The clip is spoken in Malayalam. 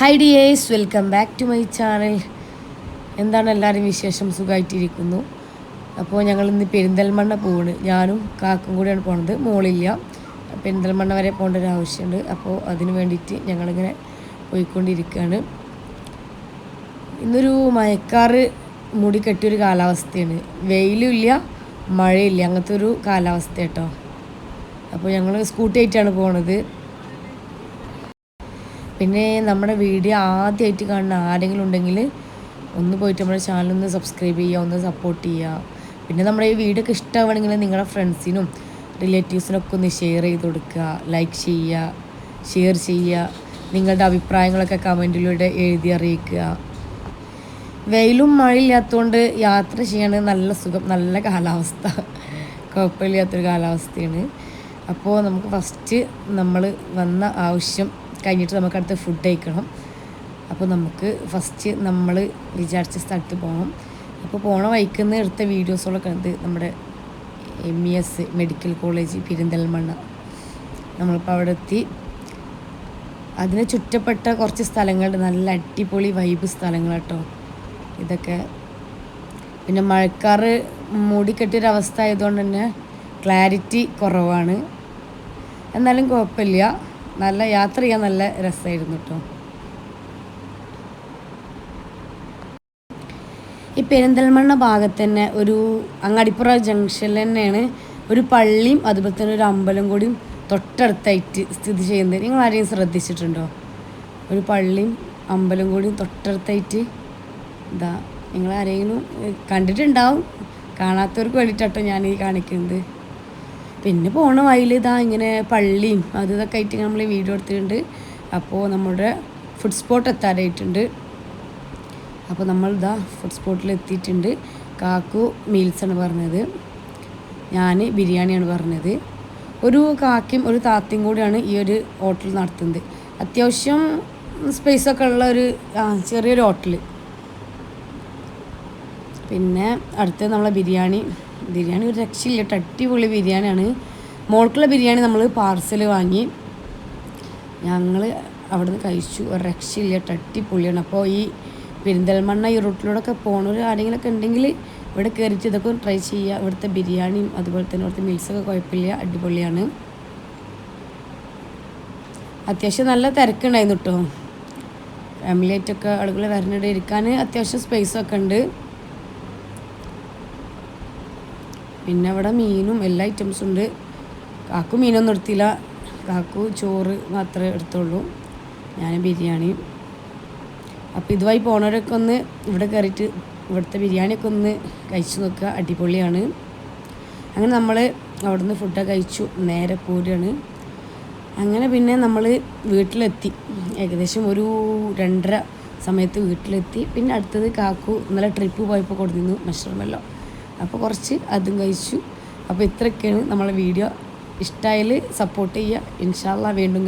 High dears, welcome back to my channel. എന്താണ് എല്ലാവരും വിശേഷം? സുഖമായിട്ടിരിക്കുന്നു. അപ്പോൾ ഞങ്ങളിന്ന് പെരിന്തൽമണ്ണ പോവാണ്. ഞാനും കാക്കും കൂടിയാണ് പോണത്. മോളില്ല, പെരിന്തൽമണ്ണ വരെ പോകേണ്ട ഒരു ആവശ്യമുണ്ട്. അപ്പോൾ അതിന് വേണ്ടിയിട്ട് ഞങ്ങളിങ്ങനെ പോയിക്കൊണ്ടിരിക്കുകയാണ്. ഇന്നൊരു മഴക്കാറ് മൂടി കെട്ടിയൊരു കാലാവസ്ഥയാണ്. വെയിലും ഇല്ല, മഴയില്ല, അങ്ങനത്തെ ഒരു കാലാവസ്ഥ കേട്ടോ. അപ്പോൾ ഞങ്ങൾ സ്കൂട്ടി ആയിട്ടാണ് പോണത്. പിന്നെ നമ്മുടെ വീഡിയോ ആദ്യമായിട്ട് കാണുന്ന ആരെങ്കിലും ഉണ്ടെങ്കിൽ ഒന്ന് പോയിട്ട് നമ്മുടെ ചാനലൊന്ന് സബ്സ്ക്രൈബ് ചെയ്യുക, ഒന്ന് സപ്പോർട്ട് ചെയ്യുക. പിന്നെ നമ്മുടെ ഈ വീഡിയോ ഒക്കെ ഇഷ്ടമാണെങ്കിൽ നിങ്ങളുടെ ഫ്രണ്ട്സിനും റിലേറ്റീവ്സിനൊക്കെ ഒന്ന് ഷെയർ ചെയ്ത് കൊടുക്കുക, ലൈക്ക് ചെയ്യുക, ഷെയർ ചെയ്യുക. നിങ്ങളുടെ അഭിപ്രായങ്ങളൊക്കെ കമൻറ്റിലൂടെ എഴുതി അറിയിക്കുക. വെയിലും മഴയില്ലാത്തതുകൊണ്ട് യാത്ര ചെയ്യാൻ നല്ല സുഖം, നല്ല കാലാവസ്ഥ, കുഴപ്പമില്ലാത്തൊരു കാലാവസ്ഥയാണ്. അപ്പോൾ നമുക്ക് ഫസ്റ്റ് നമ്മൾ വന്ന ആവശ്യം കഴിഞ്ഞിട്ട് നമുക്ക് അടുത്ത് ഫുഡ് കഴിക്കണം. അപ്പോൾ നമുക്ക് ഫസ്റ്റ് നമ്മൾ വിചാരിച്ച സ്ഥലത്ത് പോകണം. അപ്പോൾ പോണ വഴിക്കുന്ന എടുത്ത വീഡിയോസുകളൊക്കെ ഉണ്ട്. നമ്മുടെ MES മെഡിക്കൽ കോളേജ് പെരിന്തൽമണ്ണ. നമ്മളിപ്പോൾ അവിടെ എത്തി. അതിന് ചുറ്റപ്പെട്ട കുറച്ച് സ്ഥലങ്ങളുണ്ട്, നല്ല അടിപൊളി വൈബ് സ്ഥലങ്ങൾ കേട്ടോ ഇതൊക്കെ. പിന്നെ മഴക്കാറ് മൂടിക്കെട്ടിയൊരവസ്ഥ ആയതുകൊണ്ട് തന്നെ ക്ലാരിറ്റി കുറവാണ്. എന്നാലും കുഴപ്പമില്ല, നല്ല യാത്ര ചെയ്യാൻ നല്ല രസമായിരുന്നു കേട്ടോ. ഈ പെരിന്തൽമണ്ണ ഭാഗത്ത് തന്നെ ഒരു അങ്ങാടിപ്പുറ ജംഗ്ഷനിൽ തന്നെയാണ് ഒരു പള്ളിയും അതുപോലെ തന്നെ ഒരു അമ്പലം കൂടിയും തൊട്ടടുത്തായിട്ട് സ്ഥിതി ചെയ്യുന്നത്. നിങ്ങൾ ആരെയും ശ്രദ്ധിച്ചിട്ടുണ്ടോ? ഒരു പള്ളിയും അമ്പലം കൂടിയും തൊട്ടടുത്തായിട്ട് ഇതാ. നിങ്ങൾ ആരെങ്കിലും കണ്ടിട്ടുണ്ടാവും, കാണാത്തവർക്ക് വേണ്ടിയിട്ടോ ഞാൻ ഈ കാണിക്കുന്നത്. പിന്നെ പോണ വഴിയിൽ ഇതാ ഇങ്ങനെ പള്ളിയും ഇതൊക്കെ ആയിട്ട് നമ്മൾ വീഡിയോ എടുത്തിട്ടുണ്ട്. അപ്പോൾ നമ്മുടെ ഫുഡ് സ്പോട്ട് എത്താറായിട്ടുണ്ട്. അപ്പോൾ നമ്മൾ ഇതാ ഫുഡ് സ്പോട്ടിൽ എത്തിയിട്ടുണ്ട്. കാക്കു മീൽസാണ് പറഞ്ഞത്, ഞാൻ ബിരിയാണിയാണ് പറഞ്ഞത്. ഒരു കാക്കയും ഒരു താത്തയും കൂടിയാണ് ഈ ഒരു ഹോട്ടൽ നടത്തുന്നത്. അത്യാവശ്യം സ്പേസൊക്കെ ഉള്ള ഒരു ചെറിയൊരു ഹോട്ടൽ. പിന്നെ അടുത്തത് നമ്മളെ ബിരിയാണി ഒരു രക്ഷയില്ല, അടിപൊളി ബിരിയാണിയാണ്. മോൾക്കുള്ള ബിരിയാണി നമ്മൾ പാർസൽ വാങ്ങി ഞങ്ങൾ അവിടെ നിന്ന് കഴിച്ചു. ഒരു രക്ഷയില്ല, അടിപൊളിയാണ്. അപ്പോൾ ഈ പെരിന്തൽമണ്ണ ഈ റൂട്ടിലൂടെ ഒക്കെ പോണവർ ആരെങ്കിലുമൊക്കെ ഉണ്ടെങ്കിൽ ഇവിടെ കയറിയിട്ട് ഇതൊക്കെ ട്രൈ ചെയ്യുക. ഇവിടുത്തെ ബിരിയാണിയും അതുപോലെ തന്നെ ഇവിടുത്തെ മീൽസൊക്കെ കുഴപ്പമില്ല, അടിപൊളിയാണ്. അത്യാവശ്യം നല്ല തിരക്കുണ്ടായിരുന്നു കേട്ടോ. ഫാമിലി ആയിട്ടൊക്കെ ആളുകൾ വരുന്നിടെ ഇരിക്കാൻ അത്യാവശ്യം സ്പേസൊക്കെ ഉണ്ട്. പിന്നെ അവിടെ മീനും എല്ലാ ഐറ്റംസും ഉണ്ട്. കാക്കു മീനൊന്നും എടുത്തില്ല, കാക്കു ചോറ് മാത്രമേ എടുത്തുള്ളൂ, ഞാൻ ബിരിയാണി. അപ്പോൾ ഇതുവഴി പോണവരൊക്കെ ഒന്ന് ഇവിടെ കയറിയിട്ട് ഇവിടുത്തെ ബിരിയാണിയൊക്കെ ഒന്ന് കഴിച്ചു നോക്കുക, അടിപൊളിയാണ്. അങ്ങനെ നമ്മൾ അവിടെ നിന്ന് ഫുഡൊക്കെ കഴിച്ചു, നേരെ പോരുകയാണ്. അങ്ങനെ പിന്നെ നമ്മൾ വീട്ടിലെത്തി. ഏകദേശം ഒരു 2:30 സമയത്ത് വീട്ടിലെത്തി. പിന്നെ അടുത്തത് കാക്കു ഇന്നലെ ട്രിപ്പ് പോയപ്പോൾ കൊടുത്തിരുന്നു മഷ്റൂമെല്ലാം, അപ്പോൾ കുറച്ച് അതും കഴിച്ചു. അപ്പോൾ ഇത്രയൊക്കെയാണ് നമ്മളെ വീഡിയോ. ഇഷ്ടമായാൽ സപ്പോർട്ട് ചെയ്യുക. ഇൻഷാ അല്ലാഹ് വീണ്ടും കാണാം.